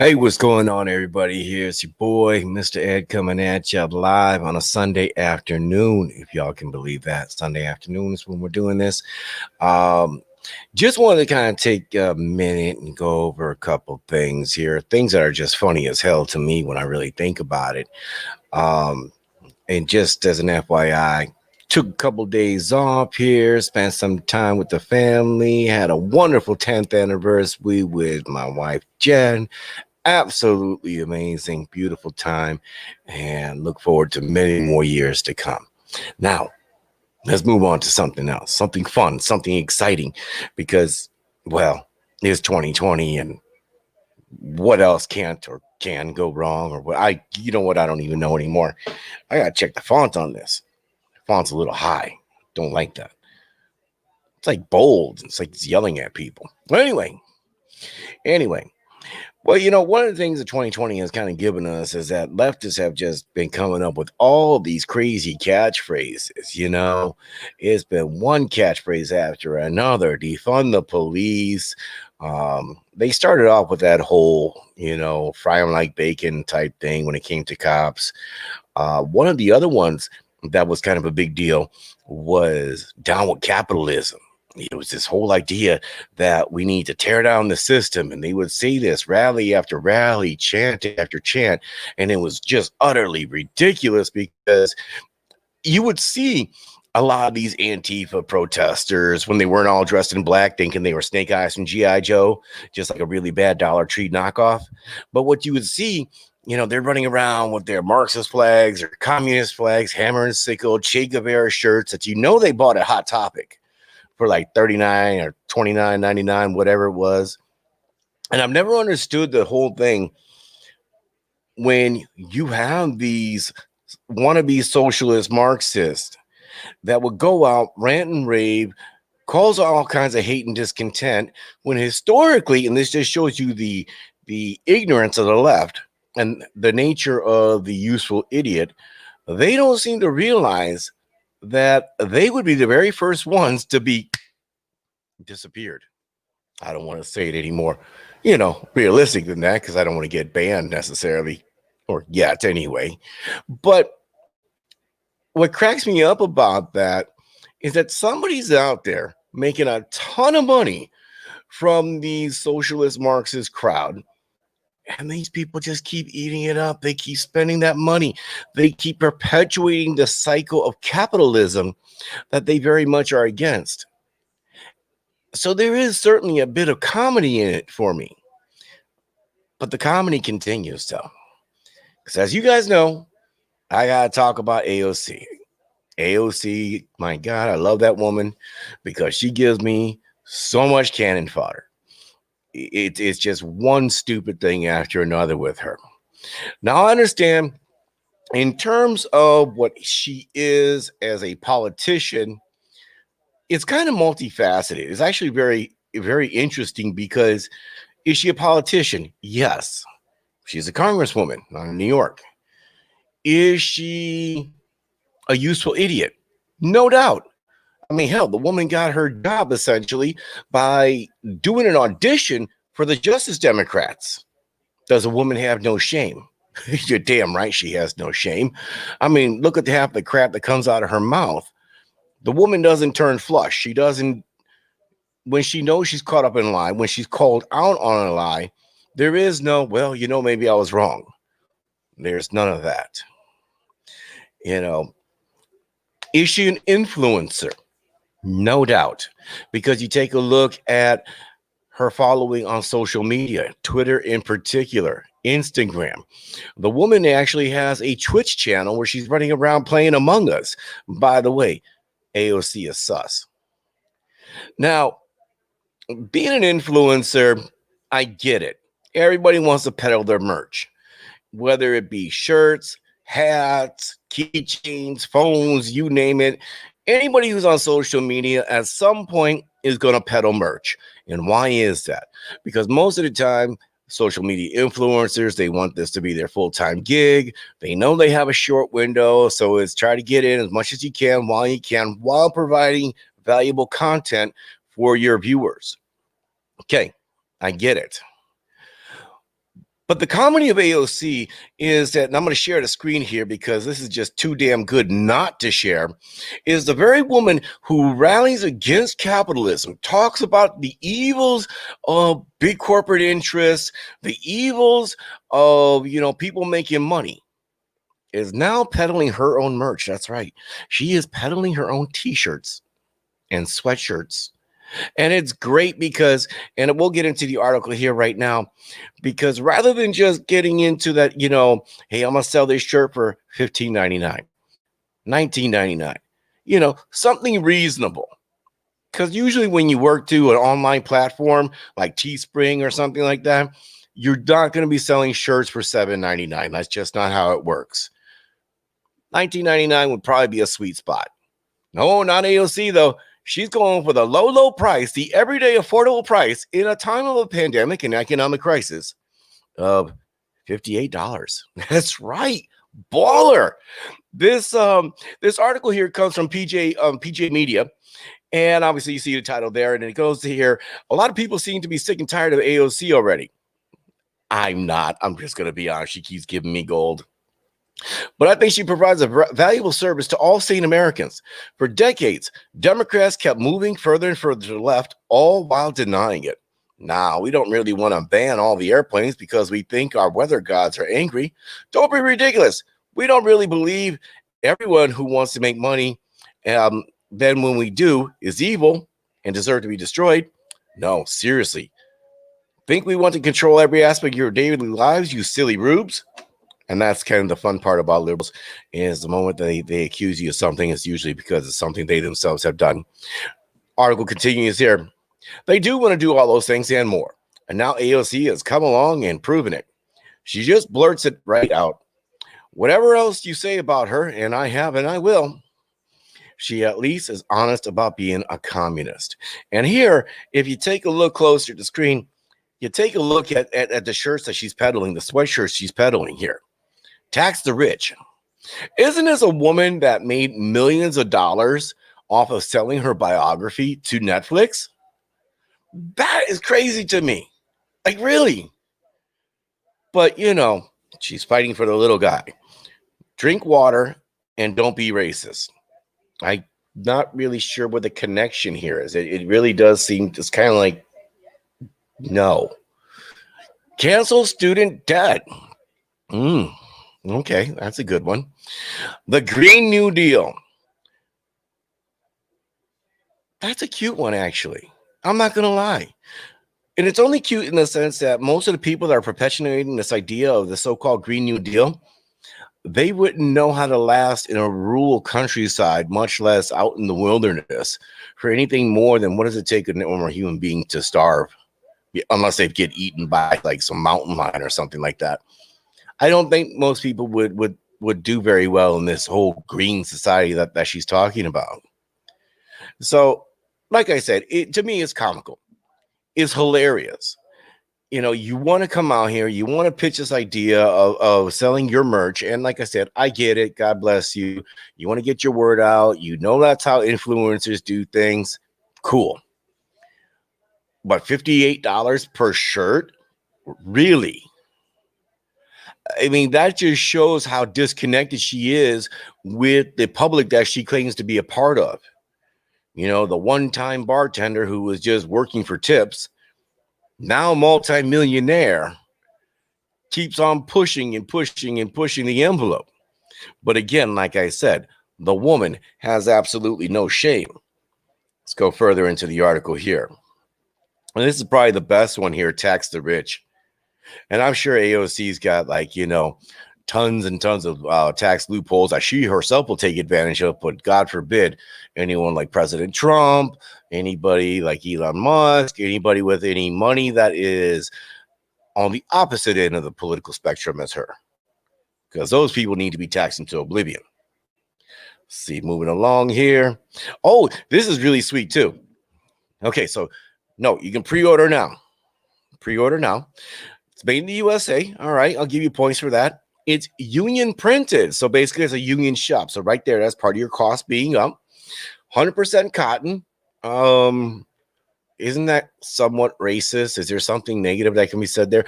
Hey, what's going on, everybody? Here's your boy, Mr. Ed, coming at you live on a Sunday afternoon. If y'all can believe that, Sunday afternoon is when we're doing this. Um, just wanted to kind of take a minute and go over a couple things here, things that are just funny as hell to me when I really think about it. Um, and just as an FYI, took a couple days off here, spent some time with the family, had a wonderful 10th anniversary with my wife, Jen. Absolutely amazing, beautiful time, and look forward to many more years to come. Now, let's move on to something else, something fun, something exciting, because, well, it's 2020, and what else can't or can go wrong, or what you know what, I don't even know anymore. I gotta check the font on this. The font's a little high. Don't like that. It's like bold. It's like it's yelling at people. But anyway, well, one of the things that 2020 has kind of given us is that leftists have just been coming up with all these crazy catchphrases. It's been one catchphrase after another: defund the police. They started off with that whole, fry them like bacon type thing when it came to cops. One of the other ones that was kind of a big deal was down with capitalism. It was this whole idea that we need to tear down the system. And they would say this rally after rally, chant after chant. And it was just utterly ridiculous because you would see a lot of these Antifa protesters when they weren't all dressed in black, thinking they were Snake Eyes from G.I. Joe, just like a really bad Dollar Tree knockoff. But what you would see, they're running around with their Marxist flags or communist flags, hammer and sickle, Che Guevara shirts that they bought at Hot Topic for like 39 or 29.99, whatever it was. And I've never understood the whole thing when you have these wannabe socialist Marxists that would go out, rant and rave, cause all kinds of hate and discontent, when historically, and this just shows you the ignorance of the left and the nature of the useful idiot, they don't seem to realize that they would be the very first ones to be disappeared. I don't want to say it anymore, realistic than that, because I don't want to get banned necessarily, or yet anyway. But what cracks me up about that is that somebody's out there making a ton of money from the socialist Marxist crowd. And these people just keep eating it up. They keep spending that money. They keep perpetuating the cycle of capitalism that they very much are against. So there is certainly a bit of comedy in it for me. But the comedy continues, though. Because as you guys know, I got to talk about AOC. AOC, my God, I love that woman because she gives me so much cannon fodder. It's just one stupid thing after another with her. Now, I understand in terms of what she is as a politician, it's kind of multifaceted. It's actually very, very interesting because is she a politician? Yes. She's a congresswoman in New York. Is she a useful idiot? No doubt. I mean, hell, the woman got her job essentially by doing an audition for the Justice Democrats. Does a woman have no shame? You're damn right she has no shame. I mean, look at half the crap that comes out of her mouth. The woman doesn't turn flush. She doesn't, when she knows she's caught up in a lie, when she's called out on a lie, there is no, well, maybe I was wrong. There's none of that. Is she an influencer? No doubt. Because you take a look at her following on social media, Twitter in particular, Instagram. The woman actually has a Twitch channel where she's running around playing Among Us. By the way, AOC is sus. Now, being an influencer, I get it. Everybody wants to peddle their merch, whether it be shirts, hats, keychains, phones, you name it. Anybody who's on social media at some point is going to peddle merch. And why is that? Because most of the time, social media influencers, they want this to be their full-time gig. They know they have a short window, so it's try to get in as much as you can while providing valuable content for your viewers. Okay, I get it. But the comedy of AOC is that, and I'm going to share the screen here because this is just too damn good not to share, is the very woman who rallies against capitalism, talks about the evils of big corporate interests, the evils of, people making money, is now peddling her own merch. That's right. She is peddling her own t-shirts and sweatshirts. And it's great because, and we'll get into the article here right now, because rather than just getting into that, hey, I'm going to sell this shirt for $15.99, $19.99, something reasonable. Because usually when you work to an online platform like Teespring or something like that, you're not going to be selling shirts for $7.99. That's just not how it works. $19.99 would probably be a sweet spot. No, not AOC though. She's going for the low, low price, the everyday affordable price in a time of a pandemic and economic crisis of $58. That's right. Baller. This article here comes from PJ Media. And obviously you see the title there, and it goes to here. A lot of people seem to be sick and tired of AOC already. I'm not. I'm just going to be honest. She keeps giving me gold. But I think she provides a valuable service to all sane Americans. For decades, Democrats kept moving further and further to the left, all while denying it. Now, we don't really want to ban all the airplanes because we think our weather gods are angry. Don't be ridiculous. We don't really believe everyone who wants to make money, then when we do, is evil and deserve to be destroyed. No, seriously. Think we want to control every aspect of your daily lives, you silly rubes? And that's kind of the fun part about liberals, is the moment they accuse you of something, it's usually because it's something they themselves have done. Article continues here. They do want to do all those things and more. And now AOC has come along and proven it. She just blurts it right out. Whatever else you say about her, and I have and I will, she at least is honest about being a communist. And here, if you take a look closer at the screen, you take a look at the shirts that she's peddling, the sweatshirts she's peddling here. Tax the rich. Isn't this a woman that made millions of dollars off of selling her biography to Netflix? That is crazy to me. Like, really? But, she's fighting for the little guy. Drink water and don't be racist. I'm not really sure what the connection here is. It really does seem just kind of like, no. Cancel student debt. Okay, that's a good one. The Green New Deal. That's a cute one, actually. I'm not going to lie. And it's only cute in the sense that most of the people that are perpetuating this idea of the so-called Green New Deal, they wouldn't know how to last in a rural countryside, much less out in the wilderness, for anything more than what does it take a normal human being to starve, unless they get eaten by like some mountain lion or something like that. I don't think most people would do very well in this whole green society that she's talking about. So, like I said, to me, it's comical. It's hilarious. You want to come out here, you want to pitch this idea of selling your merch. And like I said, I get it. God bless you. You want to get your word out. That's how influencers do things. Cool. But $58 per shirt? Really? I mean, that just shows how disconnected she is with the public that she claims to be a part of. The one-time bartender who was just working for tips, now multi-millionaire, keeps on pushing and pushing and pushing the envelope. But again, like I said, the woman has absolutely no shame. Let's go further into the article here. And this is probably the best one here, tax the rich. And I'm sure AOC's got tons and tons of tax loopholes that she herself will take advantage of. But God forbid anyone like President Trump, anybody like Elon Musk, anybody with any money that is on the opposite end of the political spectrum as her, because those people need to be taxed into oblivion. See, moving along here. Oh, this is really sweet too. Okay, so no, you can pre-order now. Pre-order now. It's made in the USA. All right, I'll give you points for that. It's union printed. So basically it's a union shop. So right there, that's part of your cost being up. 100% cotton. Isn't that somewhat racist? Is there something negative that can be said there?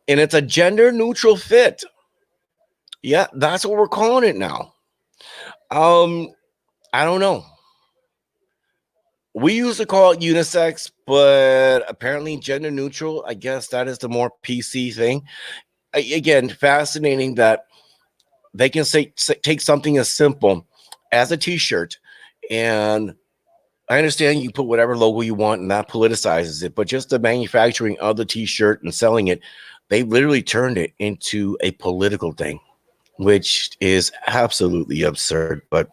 and it's a gender neutral fit. Yeah, that's what we're calling it now. Um, I don't know. We used to call it unisex, but apparently gender neutral. I guess that is the more PC thing. Again, fascinating that they can take something as simple as a T-shirt, and I understand you put whatever logo you want, and that politicizes it. But just the manufacturing of the T-shirt and selling it, they literally turned it into a political thing, which is absolutely absurd. But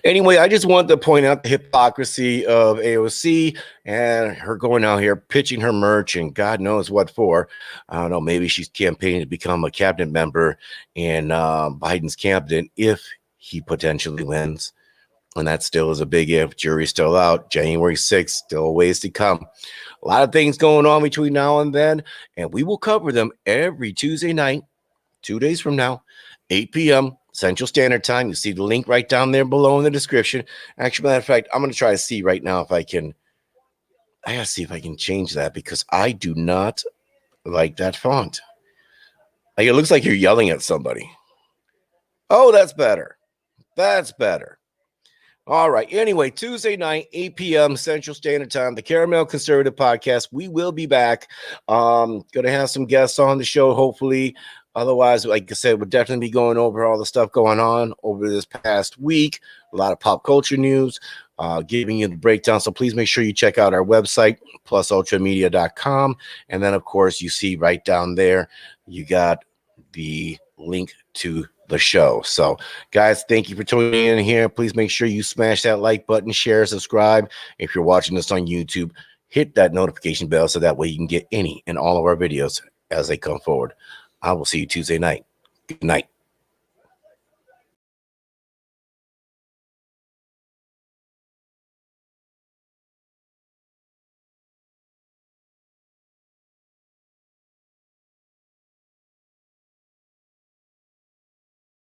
anyway, I just wanted to point out the hypocrisy of AOC and her going out here pitching her merch and God knows what for. I don't know. Maybe she's campaigning to become a cabinet member in Biden's cabinet if he potentially wins. And that still is a big if. Jury's still out. January 6th, still a ways to come. A lot of things going on between now and then, and we will cover them every Tuesday night, 2 days from now, 8 p.m. Central Standard Time. You see the link right down there below in the description. Actually, matter of fact, I'm going to try to see right now if I can. I got to see if I can change that because I do not like that font. Like, it looks like you're yelling at somebody. Oh, that's better. That's better. All right. Anyway, Tuesday night, 8 p.m. Central Standard Time, the Caramel Conservative Podcast. We will be back. Going to have some guests on the show, hopefully. Otherwise, like I said, we'll definitely be going over all the stuff going on over this past week. A lot of pop culture news, giving you the breakdown. So please make sure you check out our website, plusultramedia.com. And then, of course, you see right down there, you got the link to the show. So guys, thank you for tuning in here. Please make sure you smash that like button, share, subscribe. If you're watching this on YouTube, hit that notification bell so that way you can get any and all of our videos as they come forward. I will see you Tuesday night. Good night.